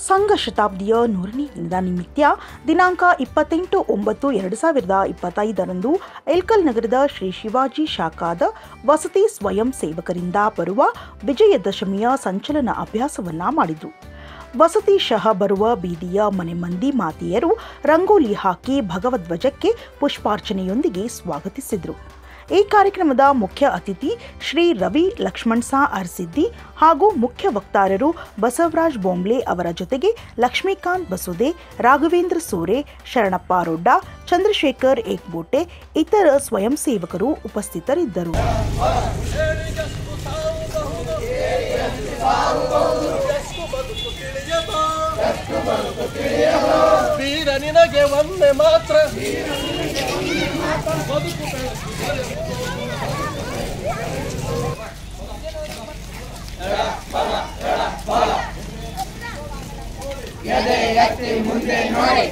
ಸಂಘ ಶತಾಬ್ದಿಯ 100ನೇ ದಿನದ ನಿಮಿತ್ತ ದಿನಾಂಕ 28/9/2025 ಇಳಕಲ್ ನಗರದ ಶ್ರೀ ಶಿವಾಜಿ ಶಾಖಾದ ವಸತಿ ಸ್ವಯಂ ಸೇವಕರಿಂದ ಬರುವ ವಿಜಯದಶಮಿಯ ಸಂಚಲನ ಅಭ್ಯಾಸವನ್ನ ಮಾಡಿದರು. ವಸತಿ ಶಹ ಬರುವ ಬೀದಿಯ ಮನೆ ಮಂದಿ ಮಾತೆಯರು ರಂಗೋಲಿ ಹಾಕಿ ಭಗವಧ್ವಜಕ್ಕೆ ಪುಷ್ಪಾರ್ಚನೆಯೊಂದಿಗೆ ಸ್ವಾಗತಿಸಿದರು. ಈ ಕಾರ್ಯಕ್ರಮದ ಮುಖ್ಯ ಅತಿಥಿ ಶ್ರೀ ರವಿ ಲಕ್ಷ್ಮಣಸಾ ಅರಸಿದ್ದಿ ಹಾಗೂ ಮುಖ್ಯ ವಕ್ತಾರರು ಬಸವರಾಜ್ ಬೊಂಬ್ಲೆ ಅವರ ಜೊತೆಗೆ ಲಕ್ಷ್ಮೀಕಾಂತ್ ಬಸುದೆ, ರಾಘವೇಂದ್ರ ಸೂರೆ, ಶರಣಪ್ಪ ರೊಡ್ಡ, ಚಂದ್ರಶೇಖರ್ ಏಕ್ಬೋಟೆ ಇತರ ಸ್ವಯಂ ಸೇವಕರು ಉಪಸ್ಥಿತರಿದ್ದರು. ನಿನಗೆ ಒಂದೇ ಮಾತ್ರ ಮುಂದೆ ನೋಡಿ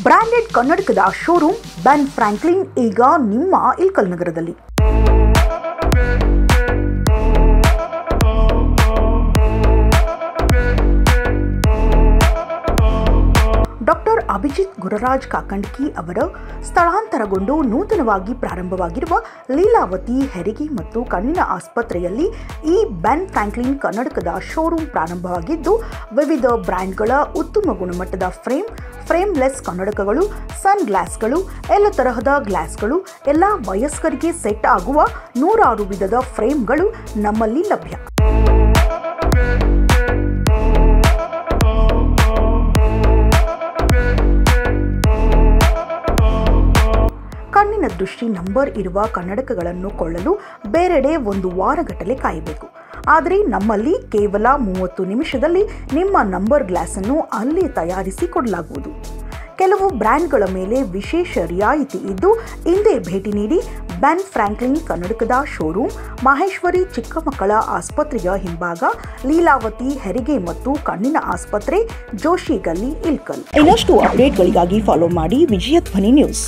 ಬ್ರಾಂಡೆಡ್ ಕನ್ನಡಕದ ಶೋರೂಮ್ ಬೆನ್ ಫ್ರಾಂಕ್ಲಿನ್ ಈಗ ನಿಮ್ಮ ಇಳಕಲ್ ನಗರದಲ್ಲಿ. ಡಾಕ್ಟರ್ ಅಭಿಜಿತ್ ಗುರರಾಜ್ ಕಾಕಂಡ್ಕಿ ಅವರ ಸ್ಥಳಾಂತರಗೊಂಡು ನೂತನವಾಗಿ ಪ್ರಾರಂಭವಾಗಿರುವ ಲೀಲಾವತಿ ಹೆರಿಗೆ ಮತ್ತು ಕಣ್ಣಿನ ಆಸ್ಪತ್ರೆಯಲ್ಲಿ ಈ ಬೆನ್ ಫ್ರಾಂಕ್ಲಿನ್ ಕನ್ನಡಕದ ಶೋರೂಮ್ ಪ್ರಾರಂಭವಾಗಿದ್ದು, ವಿವಿಧ ಬ್ರ್ಯಾಂಡ್ಗಳ ಉತ್ತಮ ಗುಣಮಟ್ಟದ ಫ್ರೇಮ್ಲೆಸ್ ಕನ್ನಡಕಗಳು, ಸನ್ ಗ್ಲಾಸ್ಗಳು, ಎಲ್ಲ ತರಹದ ಗ್ಲಾಸ್ಗಳು, ಎಲ್ಲ ವಯಸ್ಕರಿಗೆ ಸೆಟ್ ಆಗುವ 106 ವಿಧದ ಫ್ರೇಮ್ಗಳು ನಮ್ಮಲ್ಲಿ ಲಭ್ಯ. ಕಣ್ಣಿನ ದೃಷ್ಟಿ ನಂಬರ್ ಇರುವ ಕನ್ನಡಕಗಳನ್ನು ಕೊಳ್ಳಲು ಬೇರೆಡೆ 1 ವಾರಗಟ್ಟಲೆ ಕಾಯಬೇಕು. ಆದರೆ ನಮ್ಮಲ್ಲಿ ಕೇವಲ 30 ನಿಮಿಷದಲ್ಲಿ ನಿಮ್ಮ ನಂಬರ್ ಗ್ಲಾಸನ್ನು ಅಲ್ಲಿ ತಯಾರಿಸಿ ಕೊಡಲಾಗುವುದು. ಕೆಲವು ಬ್ರ್ಯಾಂಡ್ಗಳ ಮೇಲೆ ವಿಶೇಷ ರಿಯಾಯಿತಿ ಇದ್ದು, ಹಿಂದೆ ಭೇಟಿ ನೀಡಿ. ಬೆನ್ ಫ್ರಾಂಕ್ಲಿನ್ ಕನ್ನಡಕದ ಶೋರೂಮ್ ಮಹೇಶ್ವರಿ ಚಿಕ್ಕಮಕ್ಕಳ ಆಸ್ಪತ್ರೆಯ ಹಿಂಭಾಗ, ಲೀಲಾವತಿ ಹೆರಿಗೆ ಮತ್ತು ಕಣ್ಣಿನ ಆಸ್ಪತ್ರೆ, ಜೋಶಿ ಗಲ್ಲಿ, ಇಳಕಲ್. ಇನ್ನಷ್ಟು ಅಪ್ಡೇಟ್ಗಳಿಗಾಗಿ ಫಾಲೋ ಮಾಡಿ ವಿಜಯ ಧ್ವನಿ ನ್ಯೂಸ್.